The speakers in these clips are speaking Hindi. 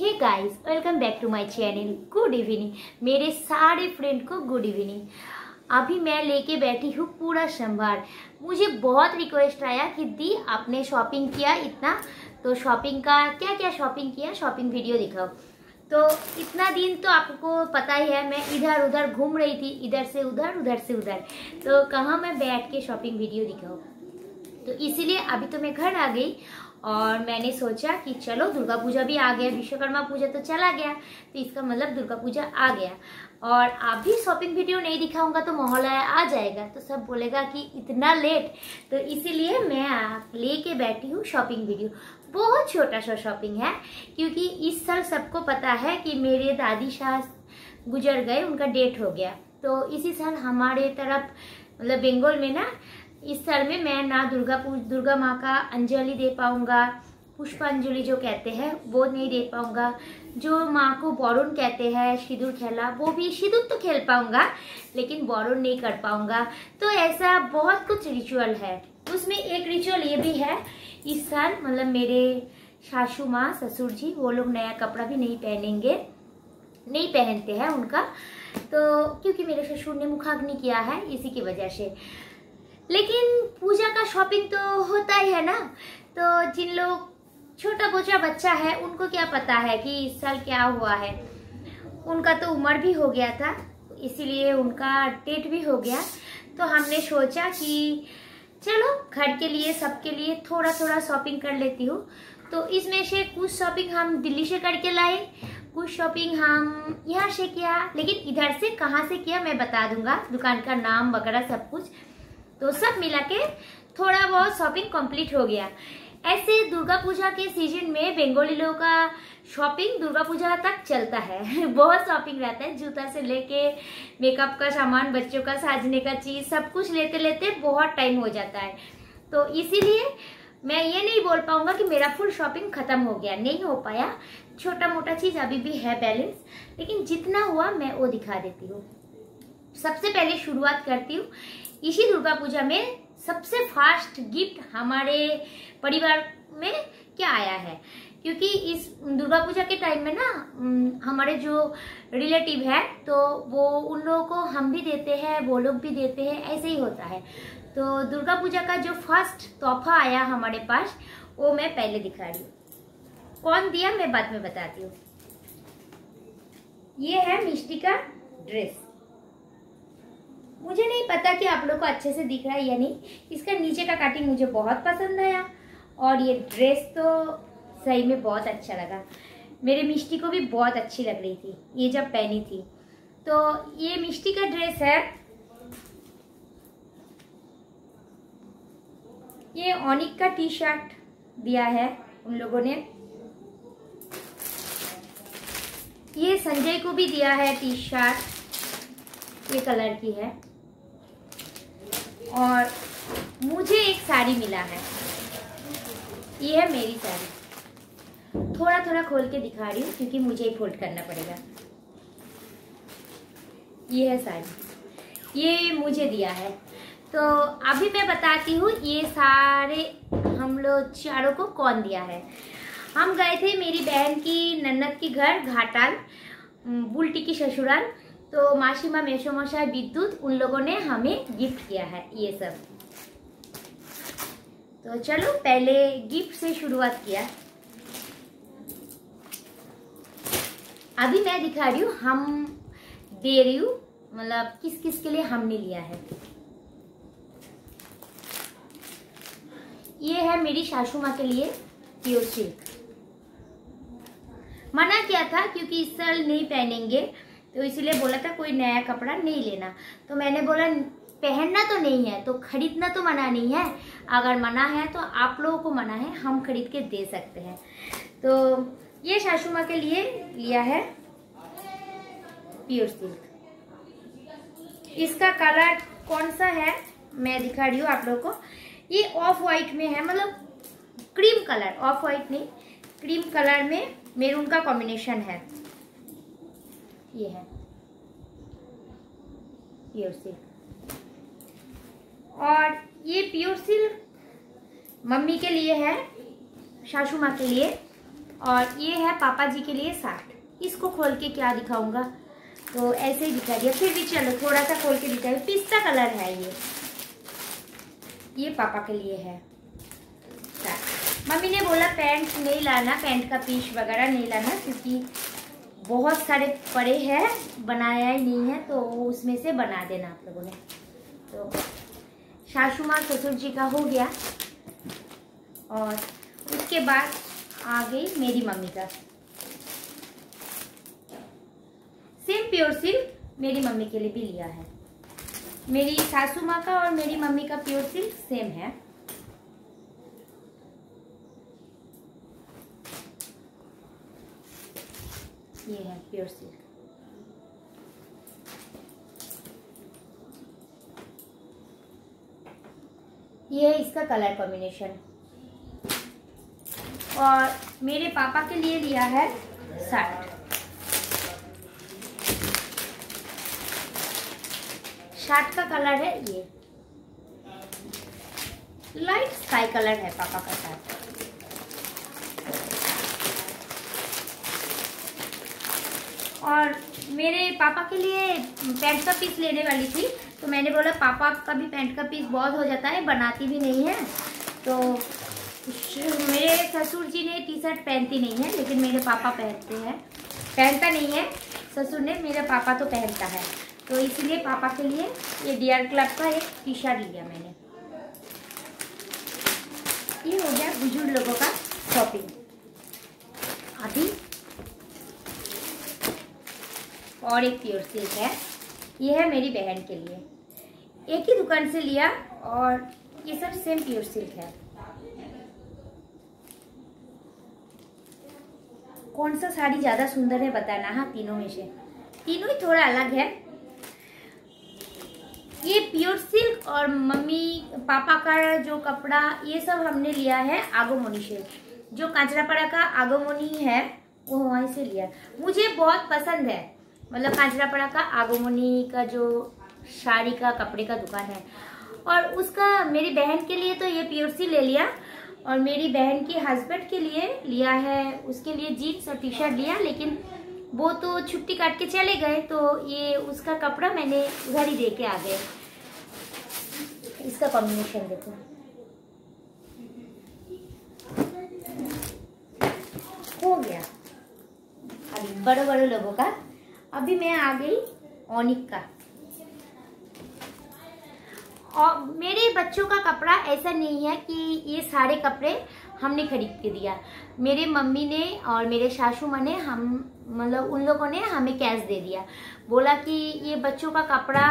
Hey guys, welcome back to my channel. Good evening मेरे सारे फ्रेंड को, गुड इवनिंग। अभी मैं लेके बैठी हूँ पूरा संभार। मुझे बहुत रिक्वेस्ट आया कि दी आपने शॉपिंग किया इतना, तो शॉपिंग का क्या क्या शॉपिंग किया, शॉपिंग वीडियो दिखाओ। तो इतना दिन तो आपको पता ही है, मैं इधर उधर घूम रही थी, इधर से उधर उधर से उधर, तो कहाँ मैं बैठ के शॉपिंग वीडियो दिखाऊँ। तो इसीलिए अभी तो मैं घर आ गई और मैंने सोचा कि चलो दुर्गा पूजा भी आ गया, विश्वकर्मा पूजा तो चला गया, तो इसका मतलब दुर्गा पूजा आ गया। और अभी शॉपिंग वीडियो नहीं दिखाऊंगा तो मोहल्ला आ जाएगा, तो सब बोलेगा कि इतना लेट, तो इसीलिए मैं लेके बैठी हूँ शॉपिंग वीडियो। बहुत छोटा सा शॉपिंग है, क्योंकि इस साल सबको पता है कि मेरे दादी सास गुजर गए, उनका डेथ हो गया। तो इसी साल हमारे तरफ मतलब बंगाल में ना, इस साल में मैं ना दुर्गा माँ का अंजलि दे पाऊंगा, पुष्पांजलि जो कहते हैं वो नहीं दे पाऊंगा, जो माँ को बोरुन कहते हैं सिंदूर खेला, वो भी सिंदूर तो खेल पाऊंगा लेकिन बोरुन नहीं कर पाऊंगा। तो ऐसा बहुत कुछ रिचुअल है। उसमें एक रिचुअल ये भी है, इस साल मतलब मेरे सासू माँ ससुर जी वो लोग नया कपड़ा भी नहीं पहनेंगे, नहीं पहनते हैं उनका, तो क्योंकि मेरे ससुर ने मुखाग्नि किया है इसी की वजह से। लेकिन पूजा का शॉपिंग तो होता ही है ना, तो जिन लोग छोटा बोचा बच्चा है उनको क्या पता है कि इस साल क्या हुआ है। उनका तो उम्र भी हो गया था, इसीलिए उनका डेट भी हो गया। तो हमने सोचा कि चलो घर के लिए सबके लिए थोड़ा थोड़ा शॉपिंग कर लेती हूँ। तो इसमें से कुछ शॉपिंग हम दिल्ली से करके लाए, कुछ शॉपिंग हम यहाँ से किया, लेकिन इधर से कहाँ से किया मैं बता दूंगा, दुकान का नाम वगैरह सब कुछ। तो सब मिला के थोड़ा बहुत शॉपिंग कंप्लीट हो गया। ऐसे दुर्गा पूजा के सीजन में बंगाली लोगों का शॉपिंग दुर्गा पूजा तक चलता है। बहुत शॉपिंग रहता है, जूता से लेके मेकअप का सामान, बच्चों का साजने का चीज, सब कुछ लेते लेते बहुत टाइम हो जाता है। तो इसीलिए मैं ये नहीं बोल पाऊंगा कि मेरा फुल शॉपिंग खत्म हो गया, नहीं हो पाया। छोटा मोटा चीज अभी भी है बैलेंस, लेकिन जितना हुआ मैं वो दिखा देती हूँ। सबसे पहले शुरुआत करती हूँ, इसी दुर्गा पूजा में सबसे फास्ट गिफ्ट हमारे परिवार में क्या आया है, क्योंकि इस दुर्गा पूजा के टाइम में ना हमारे जो रिलेटिव है तो वो उन लोगों को हम भी देते हैं, वो लोग भी देते हैं, ऐसे ही होता है। तो दुर्गा पूजा का जो फर्स्ट तोहफा आया हमारे पास, वो मैं पहले दिखा रही हूँ। कौन दिया मैं बाद में बताती हूँ। ये है मिष्टी का ड्रेस। मुझे नहीं पता कि आप लोग को अच्छे से दिख रहा है या नहीं, इसका नीचे का कटिंग मुझे बहुत पसंद आया और ये ड्रेस तो सही में बहुत अच्छा लगा। मेरे मिष्टी को भी बहुत अच्छी लग रही थी ये जब पहनी थी। तो ये मिष्टी का ड्रेस है, ये ऑनिक का टी शर्ट दिया है उन लोगों ने। ये संजय को भी दिया है टी शर्ट, ये कलर की है। और मुझे एक साड़ी मिला है, ये है मेरी साड़ी। थोड़ा थोड़ा खोल के दिखा रही हूँ क्योंकि मुझे ही फोल्ड करना पड़ेगा। ये है साड़ी, ये मुझे दिया है। तो अभी मैं बताती हूँ ये सारे हम लोग चारों को कौन दिया है। हम गए थे मेरी बहन की नन्नद की घर घाटाल, बुल्टी की ससुराल, तो मासीमा मेसोमशाई विद्युत उन लोगों ने हमें गिफ्ट किया है ये सब। तो चलो पहले गिफ्ट से शुरुआत किया। अभी मैं दिखा रही हूँ, हम दे रही हूँ, मतलब किस किस के लिए हमने लिया है। ये है मेरी सासू माँ के लिए प्योर सिल्क। मना किया था क्योंकि इस साल नहीं पहनेंगे, तो इसलिए बोला था कोई नया कपड़ा नहीं लेना। तो मैंने बोला पहनना तो नहीं है तो खरीदना तो मना नहीं है, अगर मना है तो आप लोगों को मना है, हम खरीद के दे सकते हैं। तो ये सासू माँ के लिए लिया है प्योर सिल्क। इसका कलर कौन सा है मैं दिखा रही हूँ आप लोगों को। ये ऑफ वाइट में है, मतलब क्रीम कलर, ऑफ वाइट नहीं क्रीम कलर में मेरून का कॉम्बिनेशन है। ये है प्योर सिल्क। और ये प्योर सिल्क मम्मी के लिए है, सासू माँ के लिए। और ये है पापा जी के लिए शर्ट। इसको खोल के क्या दिखाऊंगा, तो ऐसे ही दिखा दिया, फिर भी चलो थोड़ा सा खोल के दिखाई। पिस्ता कलर है ये पापा के लिए है शर्ट। मम्मी ने बोला पैंट नहीं लाना, पैंट का पीस वगैरह नहीं लाना, क्योंकि बहुत सारे पड़े हैं, बनाया ही नहीं है, तो उसमें से बना देना आप लोगों ने। तो सासू माँ ससुर जी का हो गया, और उसके बाद आ गई मेरी मम्मी का। सेम प्योर सिल्क मेरी मम्मी के लिए भी लिया है। मेरी सासू माँ का और मेरी मम्मी का प्योर सिल्क सेम है। ये है प्योर सिल्क। ये है इसका कलर कॉम्बिनेशन। और मेरे पापा के लिए लिया है शर्ट। शर्ट का कलर है ये लाइट स्काई कलर है पापा का शर्ट। और मेरे पापा के लिए पैंट का पीस लेने वाली थी, तो मैंने बोला पापा का भी पैंट का पीस बहुत हो जाता है, बनाती भी नहीं है। तो मेरे ससुर जी ने टी शर्ट पहनती नहीं है, लेकिन मेरे पापा पहनते हैं। पहनता नहीं है ससुर ने, मेरा पापा तो पहनता है, तो इसलिए पापा के लिए ये डियर क्लब का एक टी शर्ट लिया मैंने। ये हो गया बुजुर्ग लोगों का शॉपिंग। अभी और एक प्योर सिल्क है, ये है मेरी बहन के लिए। एक ही दुकान से लिया, और ये सब सेम प्योर सिल्क है। कौन सा साड़ी ज्यादा सुंदर है बताना। हाँ, तीनों में से तीनों ही थोड़ा अलग है। ये प्योर सिल्क और मम्मी पापा का जो कपड़ा, ये सब हमने लिया है आगोमोनी से। जो कांचरापाड़ा का आगोमोनी है वो वहीं से लिया। मुझे बहुत पसंद है, मतलब कांचरापाड़ा का आगोमोनी का जो साड़ी का कपड़े का दुकान है। और उसका मेरी बहन के लिए तो ये प्योर सिल्क ले लिया, और मेरी बहन के हस्बैंड के लिए लिया है, उसके लिए जीन्स और टी शर्ट लिया, लेकिन वो तो छुट्टी काट के चले गए, तो ये उसका कपड़ा मैंने उधर ही दे के आ गए। इसका कॉम्बिनेशन देखो, हो गया अभी बड़े बड़े लोगों का। अभी मैं आ गई ओनिक का। और मेरे बच्चों का कपड़ा ऐसा नहीं है कि ये सारे कपड़े हमने खरीद के दिया। मेरे मम्मी ने और मेरे सासू माँ ने, हम मतलब उन लोगों ने हमें कैश दे दिया। बोला कि ये बच्चों का कपड़ा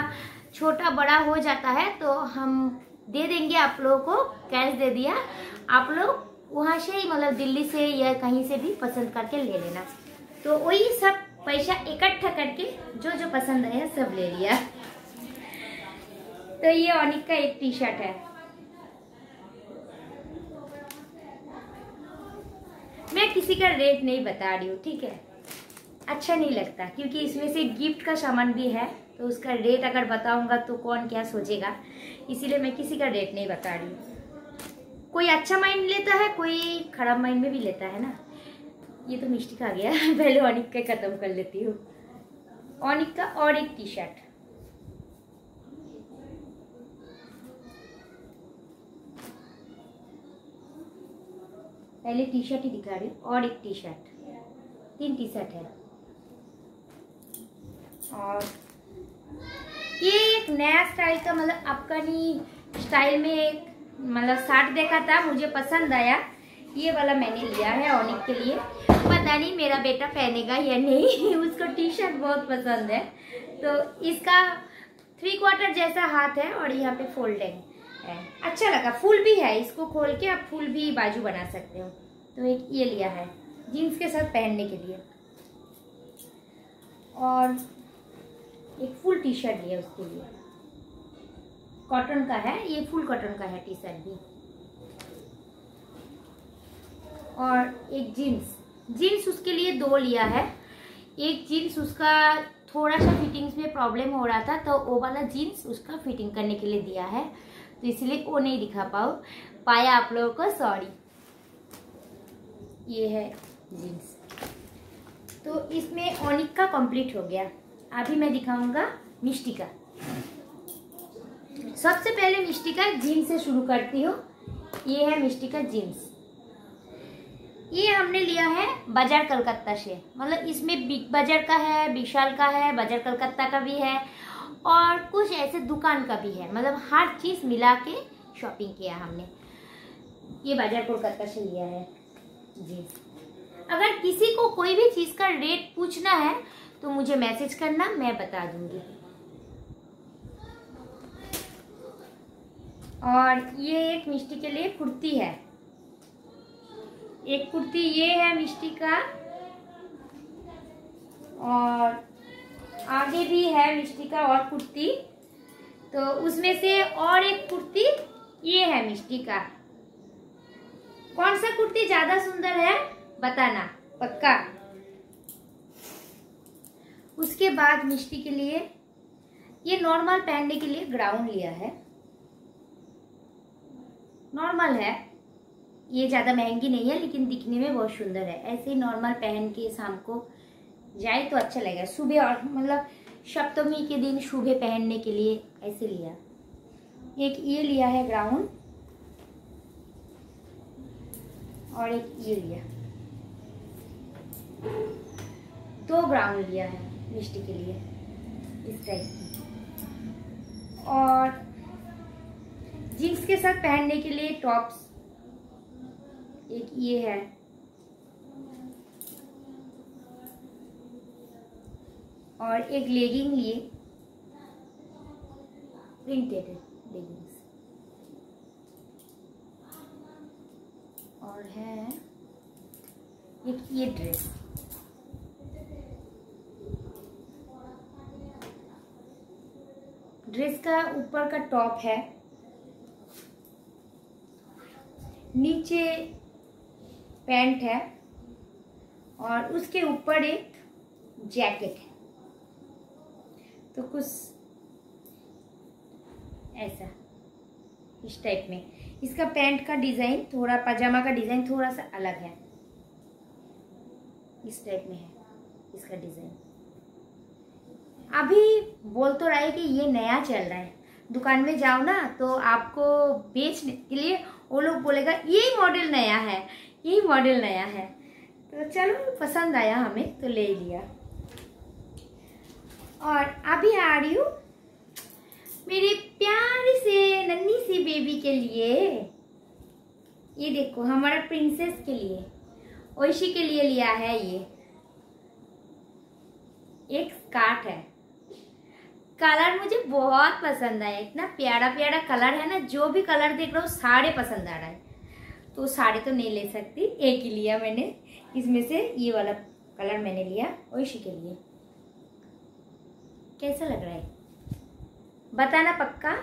छोटा बड़ा हो जाता है, तो हम दे देंगे आप लोगों को, कैश दे दिया। आप लोग वहाँ से ही, मतलब दिल्ली से या कहीं से भी पसंद करके ले लेना। तो वही सब पैसा इकट्ठा करके जो जो पसंद आया सब ले लिया। तो ये ओनिक का एक टी शर्ट है। मैं किसी का रेट नहीं बता रही हूँ, ठीक है, अच्छा नहीं लगता, क्योंकि इसमें से गिफ्ट का सामान भी है, तो उसका रेट अगर बताऊंगा तो कौन क्या सोचेगा, इसीलिए मैं किसी का रेट नहीं बता रही हूँ। कोई अच्छा माइंड लेता है, कोई खराब माइंड में भी लेता है ना। ये तो मिस्टेक आ गया पहले ओनिक का खत्म कर लेती हूँ। ओनिक का और एक टी शर्ट, पहले टी शर्ट ही दिखा रही हूँ, और एक टी शर्ट, 3 टी शर्ट है। और ये एक नया स्टाइल का, मतलब अफगानी स्टाइल में एक मतलब शर्ट देखा था, मुझे पसंद आया, ये वाला मैंने लिया है ओनिक के लिए। पता नहीं मेरा बेटा पहनेगा या नहीं उसको टी शर्ट बहुत पसंद है। तो इसका 3/4 जैसा हाथ है, और यहाँ पे फोल्डिंग है, अच्छा लगा। फूल भी है, इसको खोल के आप फूल भी बाजू बना सकते हो। तो एक ये लिया है जीन्स के साथ पहनने के लिए, और एक फुल टी शर्ट लिया उसके लिए, कॉटन का है, ये फुल कॉटन का है टी शर्ट भी। और एक जीन्स उसके लिए 2 लिया है। एक जीन्स उसका थोड़ा सा फिटिंग्स में प्रॉब्लम हो रहा था, तो वो वाला जीन्स उसका फिटिंग करने के लिए दिया है, तो इसलिए वो नहीं दिखा पाया आप लोगों को, सॉरी। ये है जीन्स। तो इसमें ऑनिक का कंप्लीट हो गया। अभी मैं दिखाऊंगा मिष्टी का। सबसे पहले मिष्टी का जीन्स से शुरू करती हूँ। ये है मिष्टी का जीन्स। ये हमने लिया है बाजार कलकत्ता से, मतलब इसमें बिग बाजार का है, विशाल का है, बाजार कलकत्ता का भी है और कुछ ऐसे दुकान का भी है, मतलब हर चीज मिला के शॉपिंग किया हमने। ये बाजार कोलकाता से लिया है जीन्स। अगर किसी को कोई भी चीज का रेट पूछना है तो मुझे मैसेज करना, मैं बता दूंगी। और ये एक मिष्टी के लिए कुर्ती है। एक कुर्ती ये है मिष्टी का, और आगे भी है मिष्टी का और कुर्ती। तो उसमें से और एक कुर्ती ये है मिष्टी का। कौन सा कुर्ती ज्यादा सुंदर है बताना पक्का। उसके बाद मिष्टी के लिए ये नॉर्मल पहनने के लिए ग्राउन लिया है। नॉर्मल है, ये ज्यादा महंगी नहीं है लेकिन दिखने में बहुत सुंदर है। ऐसे ही नॉर्मल पहन के शाम को जाए तो अच्छा लगेगा। सुबह और मतलब सप्तमी के दिन सुबह पहनने के लिए ऐसे लिया। एक ये लिया है ग्राउन और एक ये लिया। 2 ग्राउन लिया है मिष्टी के लिए इस टाइप की। और जीन्स के साथ पहनने के लिए टॉप्स एक ये है। और एक लेगिंग लिए, प्रिंटेड लेगिंग्स। और है एक ये ड्रेस। ड्रेस का ऊपर का टॉप है, नीचे पैंट है और उसके ऊपर एक जैकेट है। तो कुछ ऐसा इस टाइप में। इसका पैंट का डिजाइन थोड़ा, पजामा का डिजाइन थोड़ा सा अलग है, इस टाइप में है इसका डिजाइन। अभी बोल तो रहा है कि ये नया चल रहा है, दुकान में जाओ ना तो आपको बेचने के लिए वो लोग बोलेगा यही मॉडल नया है, यही मॉडल नया है। तो चलो पसंद आया हमें तो ले लिया। और अभी आ रही हूँ मेरे प्यारे से नन्ही सी बेबी के लिए। ये देखो हमारा प्रिंसेस के लिए, ओइशी के लिए लिया है। ये एक स्कर्ट है। कलर मुझे बहुत पसंद आया, इतना प्यारा प्यारा कलर है ना। जो भी कलर देख रहा हूँ सारे पसंद आ रहा है। तो सारे तो नहीं ले सकती, एक ही लिया मैंने। इसमें से ये वाला कलर मैंने लिया ओइशी के लिए। कैसा लग रहा है बताना पक्का।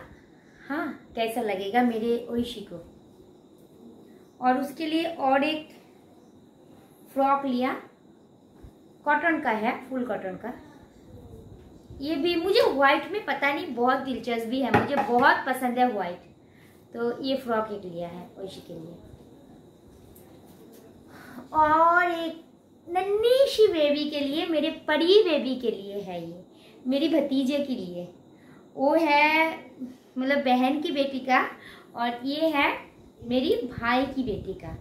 हाँ कैसा लगेगा मेरे ओइशी को। और उसके लिए और एक फ्रॉक लिया, कॉटन का है, फुल कॉटन का। ये भी मुझे व्हाइट में पता नहीं बहुत दिलचस्पी है, मुझे बहुत पसंद है व्हाइट। तो ये फ्रॉक एक लिया है ओइशी के लिए। और एक नन्ही सी बेबी के लिए, मेरे परी बेबी के लिए है। ये मेरी भतीजे के लिए, वो है मतलब बहन की बेटी का। और ये है मेरी भाई की बेटी का।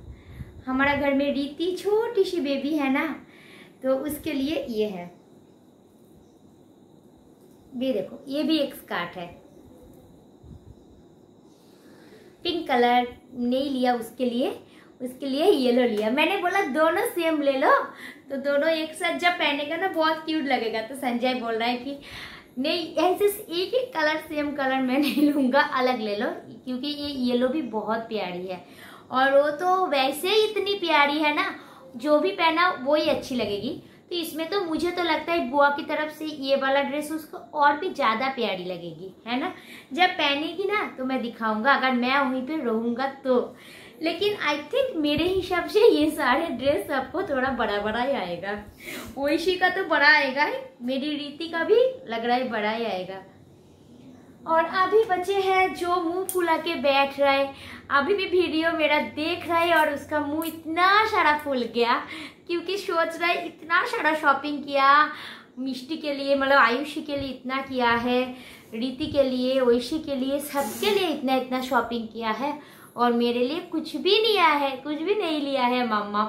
हमारा घर में रीति छोटी सी बेबी है ना, तो उसके लिए ये है। ये देखो ये भी एक स्कर्ट है, पिंक कलर नहीं लिया उसके लिए, उसके लिए येलो लिया। मैंने बोला दोनों सेम ले लो, तो दोनों एक साथ जब पहनेगा ना बहुत क्यूट लगेगा। तो संजय बोल रहा है कि नहीं ऐसे एक ही कलर सेम कलर मैं नहीं लूंगा, अलग ले लो, क्योंकि ये येलो भी बहुत प्यारी है। और वो तो वैसे ही इतनी प्यारी है ना, जो भी पहना वो ही अच्छी लगेगी। तो इसमें तो मुझे तो लगता है बुआ की तरफ से ये वाला ड्रेस उसको और भी ज्यादा प्यारी लगेगी, है ना। जब पहनेगी ना तो मैं दिखाऊंगा, अगर मैं वहीं पे रहूंगा तो। लेकिन आई थिंक मेरे हिसाब से ये सारे ड्रेस सबको थोड़ा बड़ा बड़ा ही आएगा। ओइशी का तो बड़ा आएगा ही, मेरी रीति का भी लग रहा है बड़ा ही आएगा। और अभी बच्चे हैं जो मुंह फुला के बैठ रहे, अभी भी वीडियो मेरा देख रहे और उसका मुंह इतना सारा फूल गया क्योंकि सोच रहे इतना सारा शॉपिंग किया मिष्टी के लिए, मतलब आयुषी के लिए इतना किया है, रीति के लिए, वैशी के लिए, सबके लिए इतना इतना शॉपिंग किया है और मेरे लिए कुछ भी नहीं आया है, कुछ भी नहीं लिया है मम्मा।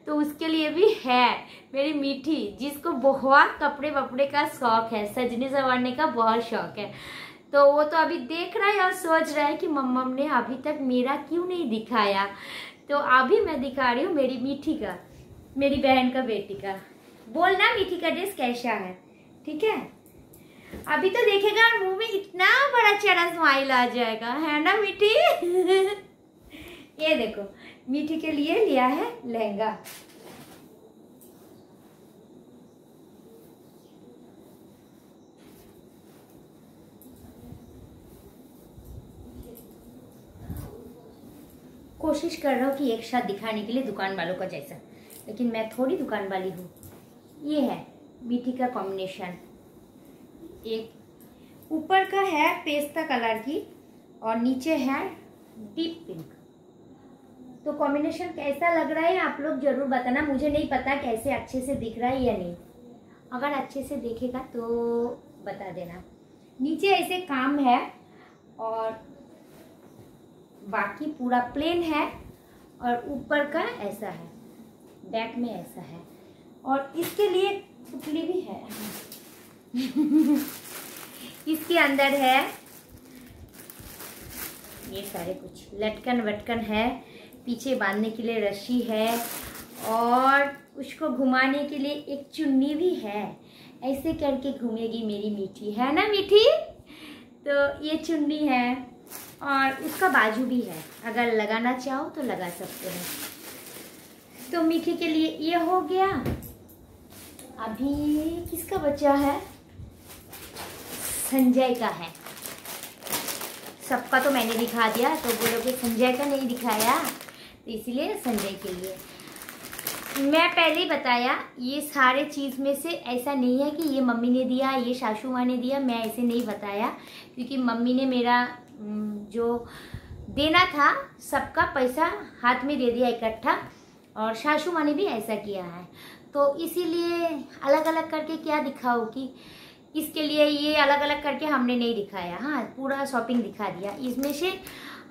तो उसके लिए भी है मेरी मीठी, जिसको बहुत कपड़े वपड़े का शौक है, सजने संवारने का बहुत शौक है। तो वो तो अभी देख रहा है और सोच रहा है कि मम्मा ने अभी तक मेरा क्यों नहीं दिखाया। तो अभी मैं दिखा रही हूँ मेरी मीठी का, मेरी बहन का बेटी का। बोलना मीठी का ड्रेस कैसा है, ठीक है? अभी तो देखेगा और मुंह में इतना बड़ा चेहरा स्माइल आ जाएगा, है ना मीठी? ये देखो मीठी के लिए लिया है लहंगा। कोशिश कर रहा हूँ कि एक साथ दिखाने के लिए दुकान वालों का जैसा, लेकिन मैं थोड़ी दुकान वाली हूँ। ये है मीठी का कॉम्बिनेशन, एक ऊपर का है पेस्ता कलर की और नीचे है डीप पिंक। तो कॉम्बिनेशन कैसा लग रहा है आप लोग जरूर बताना, मुझे नहीं पता कैसे अच्छे से दिख रहा है या नहीं। अगर अच्छे से देखेगा तो बता देना। नीचे ऐसे काम है और बाकी पूरा प्लेन है और ऊपर का ऐसा है, बैक में ऐसा है और इसके लिए पुतली भी है। इसके अंदर है ये सारे कुछ लटकन वटकन है, पीछे बांधने के लिए रस्सी है और उसको घुमाने के लिए एक चुन्नी भी है। ऐसे करके घूमेगी मेरी मीठी, है ना मीठी? तो ये चुन्नी है और उसका बाजू भी है, अगर लगाना चाहो तो लगा सकते हैं। तो मीठी के लिए ये हो गया। अभी किसका बच्चा है? संजय का है। सबका तो मैंने दिखा दिया, तो बोलोगे संजय का नहीं दिखाया, तो इसीलिए संजय के लिए। मैं पहले ही बताया ये सारे चीज़ में से ऐसा नहीं है कि ये मम्मी ने दिया, ये सासू माँ ने दिया, मैं ऐसे नहीं बताया क्योंकि मम्मी ने मेरा जो देना था सबका पैसा हाथ में दे दिया इकट्ठा और सासू माँ ने भी ऐसा किया है। तो इसीलिए अलग अलग करके क्या दिखाओ कि इसके लिए ये अलग अलग करके हमने नहीं दिखाया। हाँ, पूरा शॉपिंग दिखा दिया। इसमें से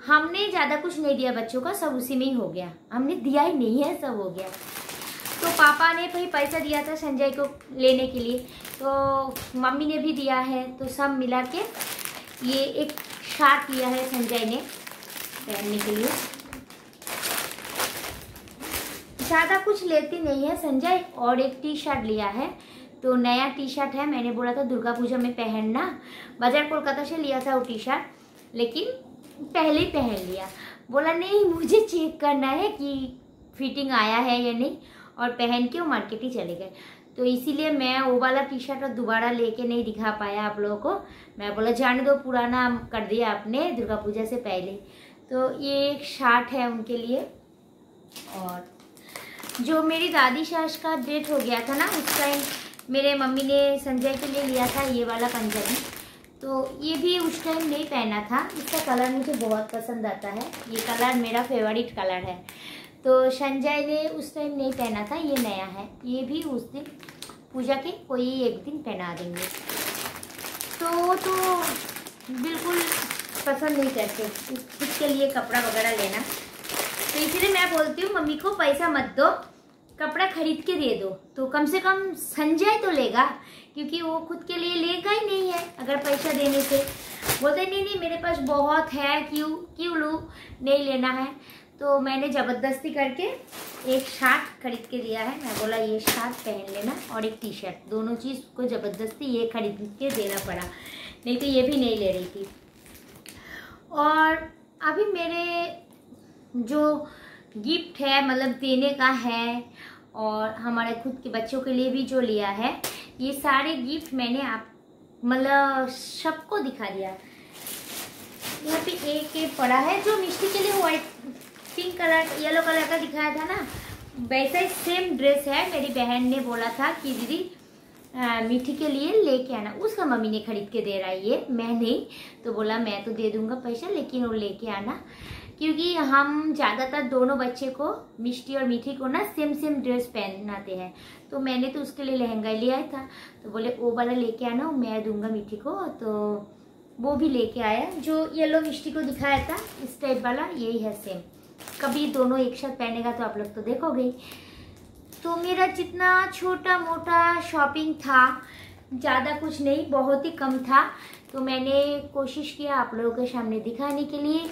हमने ज़्यादा कुछ नहीं दिया बच्चों का, सब उसी में ही हो गया, हमने दिया ही नहीं है, सब हो गया। तो पापा ने भाई पैसा दिया था संजय को लेने के लिए, तो मम्मी ने भी दिया है, तो सब मिला के ये एक शर्ट लिया है संजय ने पहनने के लिए। ज़्यादा कुछ लेती नहीं है संजय, और एक टी शर्ट लिया है, तो नया टी शर्ट है। मैंने बोला था दुर्गा पूजा में पहनना, बाजार कोलकाता से लिया था वो टी शर्ट, लेकिन पहले ही पहन लिया। बोला नहीं मुझे चेक करना है कि फिटिंग आया है या नहीं, और पहन के वो मार्केट ही चले गए। तो इसीलिए मैं वो वाला टी शर्ट दोबारा लेके नहीं दिखा पाया आप लोगों को। मैं बोला जाने दो, पुराना कर दिया आपने दुर्गा पूजा से पहले। तो ये एक शर्ट है उनके लिए। और जो मेरी दादी सास का डेथ हो गया था ना, उस टाइम मेरे मम्मी ने संजय के लिए लिया था ये वाला पंजाबी, तो ये भी उस टाइम नहीं पहना था। इसका कलर मुझे बहुत पसंद आता है, ये कलर मेरा फेवरेट कलर है। तो संजय ने उस टाइम नहीं पहना था, ये नया है, ये भी उस दिन पूजा के कोई एक दिन पहना देंगे। तो बिल्कुल पसंद नहीं करते खुद के लिए कपड़ा वगैरह लेना, तो इसलिए मैं बोलती हूँ मम्मी को पैसा मत दो, कपड़ा खरीद के दे दो, तो कम से कम संजय तो लेगा, क्योंकि वो खुद के लिए लेगा ही नहीं है अगर पैसा देने से। बोलते नहीं मेरे पास बहुत है, क्यों लूँ, नहीं लेना है। तो मैंने ज़बरदस्ती करके एक शर्ट खरीद के दिया है। मैं बोला ये शर्ट पहन लेना और एक टी शर्ट, दोनों चीज़ को ज़बरदस्ती ये खरीद के देना पड़ा, नहीं तो ये भी नहीं ले रही थी। और अभी मेरे जो गिफ्ट है मतलब देने का है, और हमारे खुद के बच्चों के लिए भी जो लिया है, ये सारे गिफ्ट मैंने आप मतलब सबको दिखा दिया। यहाँ पे एक पड़ा है जो मिष्टी के लिए white pink colour yellow colour का दिखाया था ना, वैसा ही सेम ड्रेस है। मेरी बहन ने बोला था कि दीदी मीठी के लिए लेके आना। उसका मम्मी ने खरीद के दे रहा है, ये मैं नहीं। तो बोला मैं तो दे दूंगा पैसा, लेकिन वो लेके आना, क्योंकि हम ज़्यादातर दोनों बच्चे को, मिष्टी और मीठी को ना सेम सेम ड्रेस पहनाते हैं। तो मैंने तो उसके लिए लहंगा ले आया था, तो बोले वो वाला लेके आना, मैं दूंगा मीठी को। तो वो भी लेके आया, जो येलो मिष्टी को दिखाया था इस टाइप वाला, यही है सेम। कभी दोनों एक साथ पहनेगा तो आप लोग तो देखोगे। तो मेरा जितना छोटा मोटा शॉपिंग था, ज़्यादा कुछ नहीं, बहुत ही कम था, तो मैंने कोशिश किया आप लोगों के सामने दिखाने के लिए।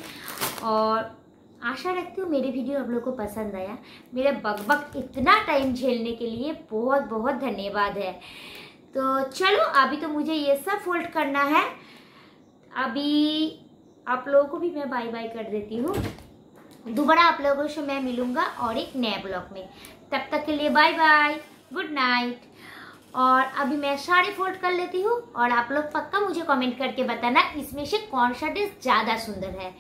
और आशा रखती हूँ मेरी वीडियो आप लोगों को पसंद आया। मेरा बकबक इतना टाइम झेलने के लिए बहुत बहुत धन्यवाद है। तो चलो अभी तो मुझे ये सब फोल्ड करना है। अभी आप लोगों को भी मैं बाय बाय कर देती हूँ। दोबारा आप लोगों से मैं मिलूंगा और एक नए ब्लॉग में। तब तक के लिए बाय बाय, गुड नाइट। और अभी मैं साड़ी फोल्ड कर लेती हूँ, और आप लोग पक्का मुझे कमेंट करके बताना इसमें से कौन सा ड्रेस ज़्यादा सुंदर है,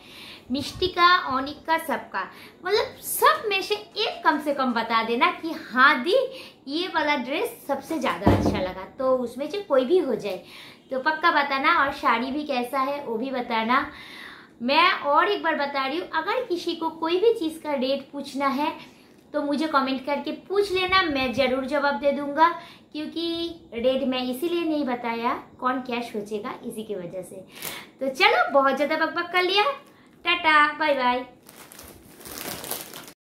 मिष्टी का, औनिक का, सबका, मतलब सब में से एक कम से कम बता देना कि हाँ दी ये वाला ड्रेस सबसे ज़्यादा अच्छा लगा। तो उसमें से कोई भी हो जाए तो पक्का बताना। और साड़ी भी कैसा है वो भी बताना। मैं और एक बार बता रही हूँ, अगर किसी को कोई भी चीज़ का रेट पूछना है तो मुझे कमेंट करके पूछ लेना, मैं ज़रूर जवाब दे दूंगा। क्योंकि रेट मैं इसीलिए नहीं बताया, कौन क्या सोचेगा, इसी की वजह से। तो चलो बहुत ज़्यादा बकबक कर लिया, टाटा बाय बाय।